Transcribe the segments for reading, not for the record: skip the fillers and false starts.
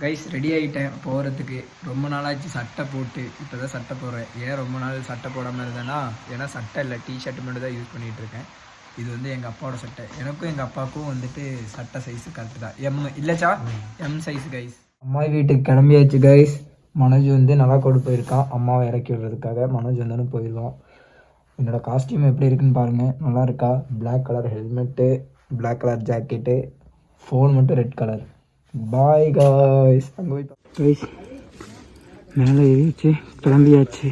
Guys ready ஆகிட்டேன் போகிறதுக்கு. ரொம்ப நாளாச்சு சட்டை போட்டு, இப்போ தான் சட்டை போடுறேன். ஏன் ரொம்ப நாள் சட்டை போடாமல் இருந்தேன்னா, ஏன்னா சட்டை இல்லை, டிஷர்ட் மட்டும் தான் யூஸ் பண்ணிகிட்ருக்கேன். இது வந்து எங்கள் அப்பாவோட சட்டை. எனக்கும் எங்கள் அப்பாவுக்கும் வந்துட்டு சட்டை சைஸு கரெக்டு தான். எம் இல்லைச்சா, எம் சைஸு கைஸ். அம்மா வீட்டுக்கு கிளம்பியாச்சு கைஸ். மனோஜ் வந்து நவாக்கோடு போயிருக்கான் அம்மாவை இறக்கி விடுறதுக்காக. மனோஜ் வந்தாலும் போயிடுவோம். என்னோடய காஸ்டியூம் எப்படி இருக்குன்னு பாருங்கள், நல்லா இருக்கா? Black colour helmet, black colour jacket, phone மட்டும் ரெட் கலர். Bye guys. அங்கே போய் கைஸ் மேலே ஏறியாச்சு, கிளம்பியாச்சு,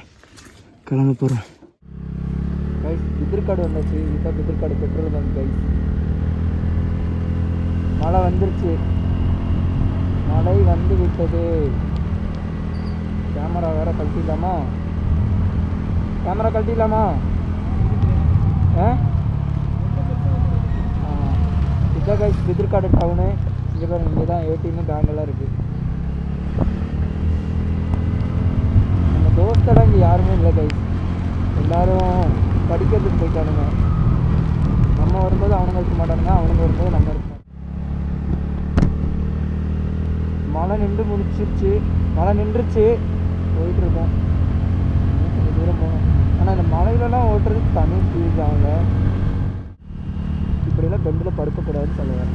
கிளம்ப போகிறோம் கைஸ். பிதிர்காடு வந்தாச்சு. இதுதான் பிதிர்காடு பெட்ரோல் பங்க் கைஸ். மழை வந்துருச்சு, மழை வந்து விட்டது. கேமரா வேற கழட்டிடலாமா? கேமரா கழட்டிடலாமா? இதுதான் கைஸ் பிதிர்காடு டவுனு. இங்கே பாருங்க, இங்கே தான் ஏடிஎம்மு பேங்கெல்லாம் இருக்குது. நம்ம தோஸ்தெல்லாம் இங்கே யாருமே இல்லை கைஸ். எல்லோரும் படிக்கிறதுக்கு போயிட்டானுங்க. நம்ம வரும்போது அவனுங்க இருக்க மாட்டானுங்க, அவனுங்க வரும்போது நம்ம இருக்க மாட்டோம். மழை நின்று முடிச்சிருச்சு, மழை நின்றுச்சு, போயிட்டுருக்கோம். கொஞ்சம் தூரம் போகணும். ஆனால் இந்த மலையிலலாம் ஓட்டுறதுக்கு தனி ஃபீல் தாங்க. இப்படிலாம் பெண்டில் படுக்கக்கூடாதுன்னு சொல்லுவேன்.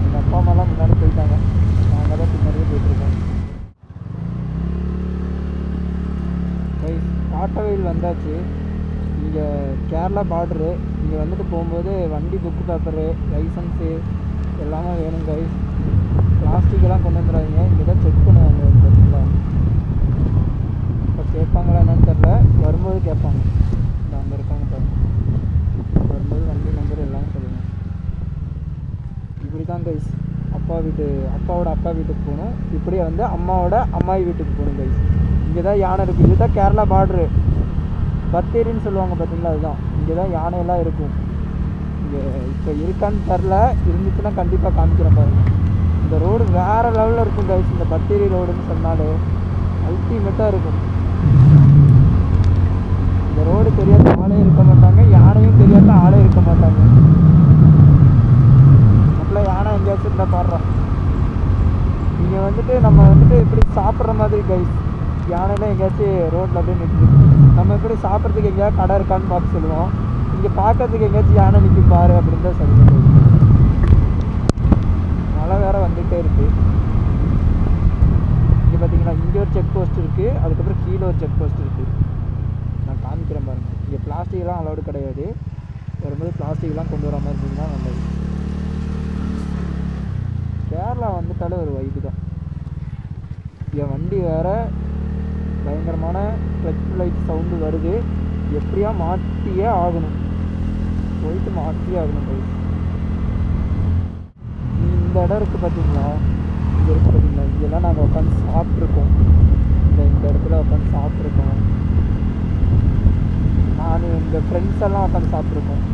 எங்கள் அப்பா அம்மாலாம் முன்னாடி போயிட்டாங்க, நாங்கள் தான் பின்னாடியே போயிட்டுருக்கோம். கைஸ் காட்டவயல் வந்தாச்சு. இங்கே கேரளா பார்டரு. இங்கே வந்துட்டு போகும்போது வண்டி புக்கு பேப்பரு, லைசன்ஸு எல்லாமே வேணும் கைஸ். பிளாஸ்டிக்கெல்லாம் கொண்டு வந்துடாதீங்க, இங்கே தான் செக் பண்ணுவாங்க. பார்த்தீங்களா, இப்போ கேட்பாங்களா என்னன்னு தெரில, வரும்போது கேட்பாங்க. இந்த அங்கே இருக்காங்க பாருங்க, வரும்போது வண்டி நம்பர் எல்லாம் சொல்லுங்கள். இப்படி தான் கைஸ் அப்பாவோட அப்பா வீட்டுக்கு போகணும். இப்படியே வந்து அம்மாவோட அம்மாயி வீட்டுக்கு போகணும் கைஸ். இங்கே தான் யானை இருக்குது. இதுதான் கேரளா பார்டரு, பத்தேரின்னு சொல்லுவாங்க பார்த்தீங்களா, அதுதான். இங்கே தான் யானையெல்லாம் இருக்கும். இங்கே இப்போ இருக்கான்னு தெரில, இருந்துச்சுன்னா கண்டிப்பாக காமிக்கிறேன் பாருங்கள். இந்த ரோடு வேறு லெவலில் இருக்கும் கைஸ். இந்த பத்தேரி ரோடுன்னு சொன்னாலே அல்டிமேட்டாக இருக்கும். இந்த ரோடு தெரியாத ஆளே இருக்க மாட்டாங்க, யானையும் தெரியாத ஆளே இருக்க மாட்டாங்க. அப்படிலாம் யானை எங்கேயாச்சும் இருந்தால் பாடுறோம். இங்கே வந்துட்டு நம்ம வந்துட்டு எப்படி சாப்பிட்ற மாதிரி கைஸ், யானைலாம் எங்கேயாச்சும் ரோட்டில் அப்படியே நிற்குது. நம்ம எப்படி சாப்பிட்றதுக்கு எங்கேயாவது கடை இருக்கான்னு பார்த்து சொல்லுவோம். இங்கே பார்க்கறதுக்கு எங்கேயாச்சும் யானை நிற்கும் பாரு அப்படின்னு தான் சொல்லுவோம். மழை வேறு வந்துகிட்டே இருக்குது. இங்கே பார்த்தீங்கன்னா இங்கே ஒரு செக் போஸ்ட் இருக்குது, அதுக்கப்புறம் கீழே ஒரு செக் போஸ்ட் இருக்குது. நான் காமிக்கிறேன் பாருங்கள். இங்கே பிளாஸ்டிக்லாம் அலௌடு கிடையாது. வரும்போது பிளாஸ்டிக்லாம் கொண்டு வர மாதிரி இருந்ததுன்னா நல்லது. கேரளா வந்துட்டாலே ஒரு வைப்பு தான். என் வண்டி வேறு பயங்கரமான கிளச் லைட் சவுண்டு வருது. எப்படியா மாற்றியே ஆகணும், போயிட்டு மாற்றியே ஆகணும் கைஸ். இந்த இடம் இருக்குது பார்த்தீங்களா, இங்கே இருக்குது பார்த்தீங்களா, இங்கெல்லாம் நாங்கள் உட்காந்து சாப்பிட்ருக்கோம். இந்த இடத்துல உட்காந்து சாப்பிட்ருக்கோம். நான் எங்கள் ஃப்ரெண்ட்ஸ் எல்லாம் உட்காந்து சாப்பிட்ருக்கோம்.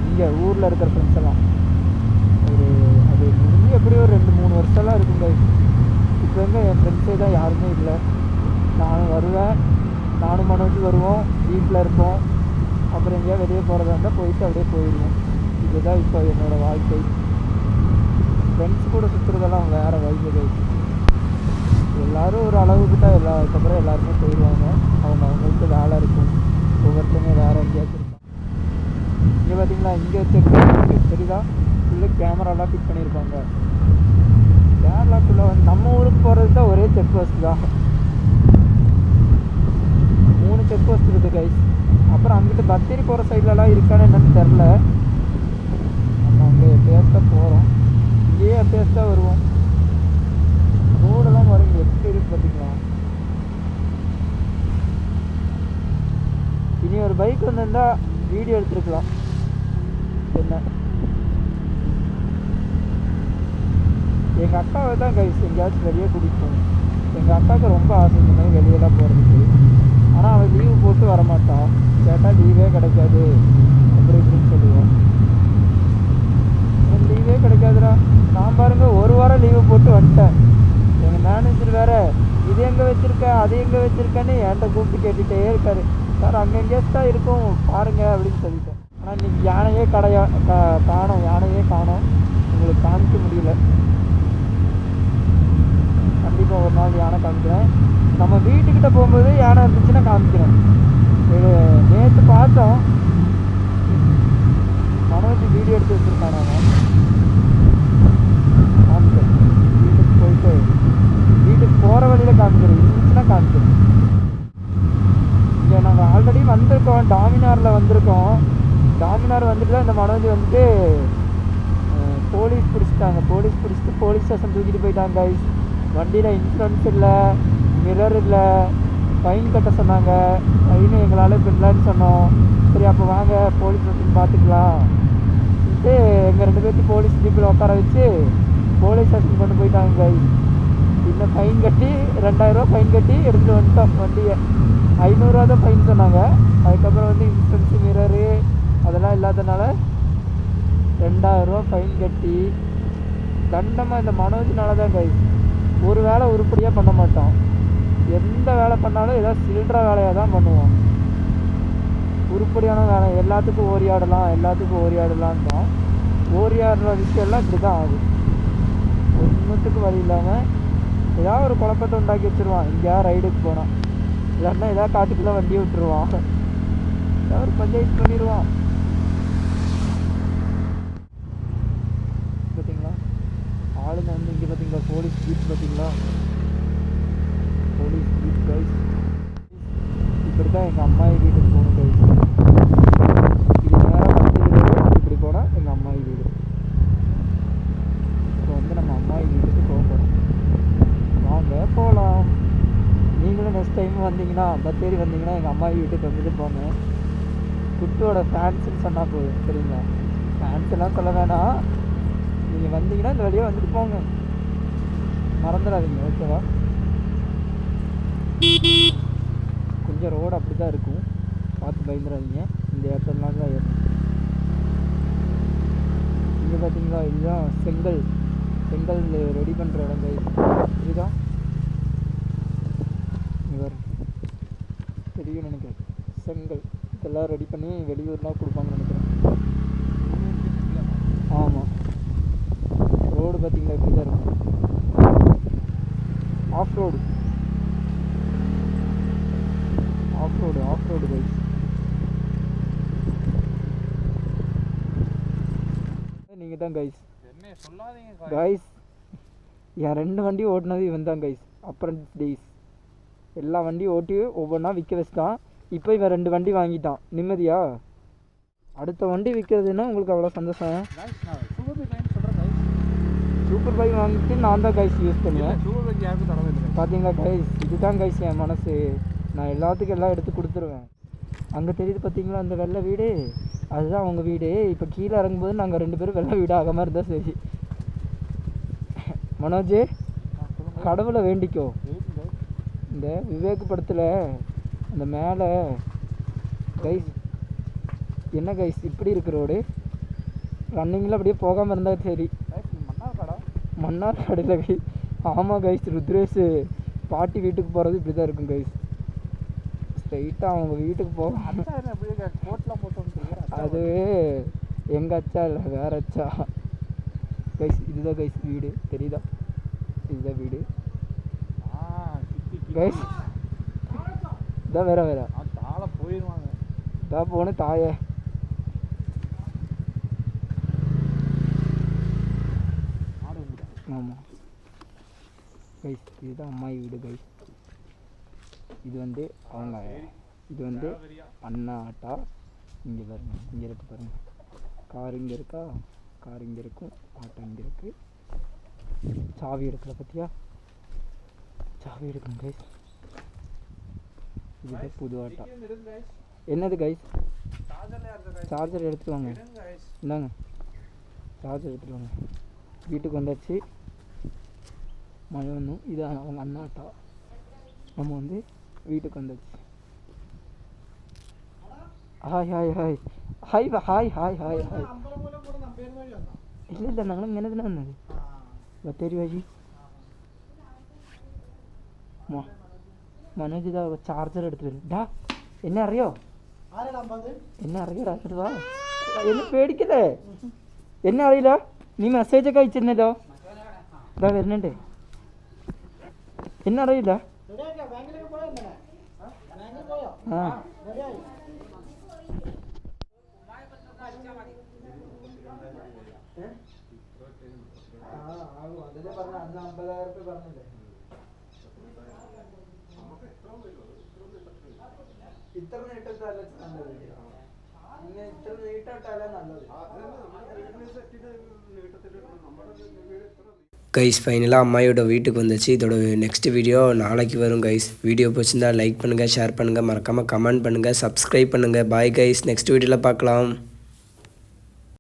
இங்கே ஊரில் இருக்கிற ஃப்ரெண்ட்ஸ் எல்லாம் அது முடிஞ்சு எப்படியும் ஒரு 2-3 வருஷம்லாம் இருக்கும் கைஸ். இப்போ எங்கே என் ஃப்ரெண்ட்ஸே தான் யாருமே இல்லை. நானும் வருவேன், நானும் மனோஜ் வருவோம், வீட்டில் இருப்போம். அப்புறம் எங்கேயா வெளியே போகிறதா இருந்தால் போயிட்டு அப்படியே போயிடுவோம். இதுதான் இப்போ என்னோடய வாழ்க்கை. ஃப்ரெண்ட்ஸ் கூட சுற்றுறதெல்லாம் வேறு வைப்பு கைஸ். எல்லோரும் ஒரு அளவுக்கு தான், அதுக்கப்புறம் எல்லாருமே போயிடுவாங்க. அவங்களுக்கு வேலை இருக்கும், ஒவ்வொருத்தவங்க வேறு எங்கேயாச்சும் இருக்கும். இங்கே பார்த்தீங்களா, இங்கே செக் தெரியுதா, ஃபுல்லு கேமராலாம் ஃபிட் பண்ணியிருப்பாங்க. கேரளாக்குள்ளே வந்து நம்ம ஊருக்கு போகிறது தான் ஒரே செக் போஸ்ட் தான். 3 செக் போஸ்ட் இருக்குது கைஸ். அப்புறம் அங்கிட்டு பத்தேரி போகிற சைட்லலாம் இருக்கான்னு என்னன்னு தெரில. நம்ம அங்கே எப்பயாச்சும் தான் போகிறோம், இங்கேயே எப்பயாச்சும் தான் வருவோம். ரோடெல்லாம் பாருங்க எப்படி இருக்கு பார்த்தீங்களா. இனி ஒரு பைக் வந்திருந்தால் வீடியோ எடுத்துருக்கலாம். என்ன எங்கள் அக்காவை தான் கைஸ் எங்கேயாச்சும் வெளியே கூட்டிகிட்டு போகணும். எங்கள் அக்காவுக்கு ரொம்ப ஆசை இந்த மாதிரி வெளியெல்லாம் போகிறதுக்கு. ஆனால் அவள் லீவு போட்டு வரமாட்டான். கேட்டால் லீவே கிடைக்காது அப்படி இப்படின்னு சொல்லுவோம். எனக்கு லீவே கிடைக்காதுடா. நான் பாருங்கள் 1 வாரம் லீவு போட்டு வந்துட்டேன். எங்கள் மேனேஜர் வேறு இது எங்கே வச்சுருக்க அது எங்கே வச்சுருக்கேன்னு என்கிட்ட கூப்பிட்டு கேட்டுகிட்டே இருக்காரு. சார் அங்கே எங்கேயாச்சும் தான் இருக்கும் பாருங்கள் அப்படின்னு சொல்லிட்டேன். ஆனால் இன்றைக்கி யானையே காணோம். உங்களுக்கு காமிக்க முடியல. கண்டிப்பாக ஒரு நாள் யானை காமிக்கிறேன். நம்ம வீட்டுக்கிட்ட போகும்போது யானை இருந்துச்சுன்னா காமிக்கிறேன். நேற்று பார்த்தோம், மனோஜ் வீடியோ எடுத்து வச்சுருக்கான். நான் காமிக்கிறேன். வீட்டுக்கு போயிட்டு வீட்டுக்கு போகிற வழியில் காமிக்கிறேன், இருந்துச்சுன்னா காமிக்கிறேன். இங்கே நாங்கள் ஆல்ரெடி வந்திருக்கோம், டாமினாரில் வந்திருக்கோம். டாமினார் வந்துட்டு தான் இந்த மனோஜ் வந்துட்டு போலீஸ் பிடிச்சிட்டாங்க. போலீஸ் பிடிச்சிட்டு போலீஸ் ஸ்டேஷன் தூக்கிட்டு போயிட்டாங்க கைஸ். வண்டியில் இன்சூரன்ஸ் இல்லை, மிரர் இல்லை, ஃபைன் கட்ட சொன்னாங்க. ஃபைனு எங்களால் பின்னலான்னு சொன்னோம். சரி அப்போ வாங்க போலீஸ் ஸ்டேஷன் பார்த்துக்கலாம் சொல்லிட்டு எங்கள் 2 பேர்த்து போலீஸ் ஜீப்பில் உட்கார வச்சு போலீஸ் ஸ்டேஷன் கொண்டு போயிட்டாங்க கைஸ். இன்னும் ஃபைன் கட்டி 2000 ரூபா ஃபைன் கட்டி எடுத்துகிட்டு வந்துட்டோம் வண்டியை. 500 ரூபா தான் ஃபைன் சொன்னாங்க. அதுக்கப்புறம் வந்து இன்சூரன்ஸு மிரரு அதெல்லாம் இல்லாதனால 2000 ரூபா ஃபைன் கட்டி தண்டமாக இந்த மனோஜினால தான் கைஸ். ஒரு வேலை உருப்படியாக பண்ண மாட்டோம். எந்த வேலை பண்ணாலும் ஏதாவது சில்லற வேலையாக தான் பண்ணுவோம். உருப்படியான வேலை எல்லாத்துக்கும் ஓரியாடலாம் தான். ஓரியாடுற விஷயம்லாம் இப்படி தான் ஆகும். ஒன்றுத்துக்கு வழி இல்லாமல் ஏதாவது ஒரு குழப்பத்தை உண்டாக்கி வச்சுருவான். எங்கேயா ரைடுக்கு போனான், இல்லைன்னா ஏதாவது காட்டுக்குள்ளே வண்டியை விட்டுருவான், ஏதாவது ஒரு பஞ்சாயத்து பண்ணிடுவான். பார்த்தீங்களா ஆளுங்க வந்து இங்கே பார்த்தீங்களா போலீஸ் ஜீப், பார்த்தீங்களா போலீஸ் ஜீப் கைஸ். இப்படி தான் எங்கள் அம்மாயி வீட்டுக்கு போகணும் கைஸ். இது நேராக வந்து இப்படி போனால் எங்கள் அம்மாயி வீடு. இப்போ வந்து நம்ம அம்மாயி வீட்டுக்கு போகிறோம். வாங்க போகலாம். நீங்களும் நெக்ஸ்ட் டைம் வந்தீங்கன்னா பத்தேரி வந்தீங்கன்னா எங்கள் அம்மாயி வீட்டுக்கு வந்துட்டு போங்க. குட்டோட ஃபேன்ஸுன்னு சொன்னால் போதும், சரிங்களா? ஃபேன்ஸ் எல்லாம் சொல்ல வேணாம். நீங்கள் வந்தீங்கன்னா இந்த வழியாக வந்துட்டு போங்க, மறந்துடாதீங்க, ஓகேவா? கொஞ்சம் ரோடு அப்படி தான் இருக்கும், பார்த்து பயந்துடாதீங்க. இந்த இடத்துலலாம் தான் ஏறும். இங்கே பார்த்தீங்களா, இதுதான் செங்கல் ரெடி பண்ணுற இடம். இதுதான் இவர் தெரியும் நினைக்கிறேன். செங்கல் இதெல்லாம் ரெடி பண்ணி வெளியூர்லாம் கொடுப்பாங்கன்னு நினைக்கிறேன். ஆமாம், ரோடு பார்த்தீங்களா இப்படி தான் இருக்கும். Off road guys. நீங்கள் தான் கைஸ் என் 2 வண்டி ஓட்டினது இவன் தான் கைஸ். அப்ரண்டிஸ் டேஸ் எல்லா வண்டியும் ஓட்டி ஒவ்வொன்றா விற்க வச்சுட்டான். இப்போ இவன் 2 வண்டி வாங்கிட்டான். நிம்மதியா? அடுத்த வண்டி விற்கிறதுன்னா உங்களுக்கு அவ்வளோ சந்தோஷம். சூப்பர் பைக் வாங்கிட்டு நான் தான் கைஸ் யூஸ் பண்ணுவேன். பார்த்தீங்களா கைஸ், இதுதான் கைஸ் என் மனசு. நான் எல்லாத்துக்கும் எல்லாம் எடுத்து கொடுத்துருவேன். அங்கே தெரியுது பார்த்தீங்களா அந்த வெள்ளை வீடு, அதுதான் அவங்க வீடு. இப்போ கீழே இறங்கும்போது நாங்கள் 2 பேரும் வெள்ளை வீடு ஆகாமல் இருந்தால் சரி. மனோஜ், கடவுளை வேண்டிக்கோ. இந்த விவேக் படத்தில் அந்த மேலே கைஸ் என்ன கைஸ் இப்படி இருக்கு ரோடு, ரன்னிங்கில் அப்படியே போகாமல் இருந்தால் சரி. மன்னார்காடில் கைஸ். ஆமாம் கைஸ், ருத்ரேஷ் பாட்டி வீட்டுக்கு போகிறது இப்படி தான் இருக்கும் கைஸ். ஸ்ட்ரைட்டாக அவங்க வீட்டுக்கு போக அது எங்கள் அச்சா இல்லை, வேறு அச்சா கைஸ். இதுதான் கைஸ் வீடு, தெரியுதா? இதுதான் வீடு கைஸ். இதான் வேற போயிடுவாங்க. இதான் போன தாயே. ஆமாம் கைஸ், இதுதான் அம்மாயி வீடு கைஸ். இது வந்து அவங்க, இது வந்து அண்ணா ஆட்டா. இங்கே பாருங்க, இங்கே இருக்கு பாருங்க. கார் இங்கே இருக்கா, கார் இங்கே இருக்கும், ஆட்டோ இங்கே இருக்குது. சாவி எடுக்கல பார்த்தியா, சாவி எடுக்கணும் கைஸ். இதுதான் புது ஆட்டா. என்னது கைஸ்? சார்ஜர் எடுத்துட்டு வாங்க. இந்தாங்க சார்ஜர் எடுத்துட்டு வாங்க. வீட்டுக்கு வந்தாச்சு. மழை ஒன்றும். இது அவங்க அண்ணா ஆட்டா. நம்ம வந்து வீட்டுக்கு வந்தாச்சு. Hi hi hi hi hi hi hi hi. இல்லை ഞങ്ങൾ ഇങ്ങനെ തന്നെ വന്നത്. ബത്തേരി വഴി മനോജ് ഇതാ ചാർജർ എടുത്ത് വരും. ഡാ എന്നെ അറിയോ? എന്നെ അറിയോ? വാ, എന്നെ പേടിക്കല്ലേ? എന്നെ അറിയില്ല. നീ മെസ്സേജൊക്കെ അയച്ചിരുന്നല്ലോ. ഇതാ വരുന്നുണ്ട്. എന്നറിയില്ല. ആ ഇത്ര നീട്ടത്താല നല്ലത്. ഇത്ര നീട്ടിട്ടാലേ നല്ലത്. கைஸ் ஃபைனலாக அம்மாயோட வீட்டுக்கு வந்துச்சு. இதோட நெக்ஸ்ட் வீடியோ நாளைக்கு வரும் கைஸ். வீடியோ பிடிச்சிருந்தா லைக் பண்ணுங்கள், ஷேர் பண்ணுங்கள், மறக்காமல் கமெண்ட் பண்ணுங்கள், சப்ஸ்கிரைப் பண்ணுங்கள். பாய் கைஸ், நெக்ஸ்ட் வீடியோவில் பார்க்கலாம்.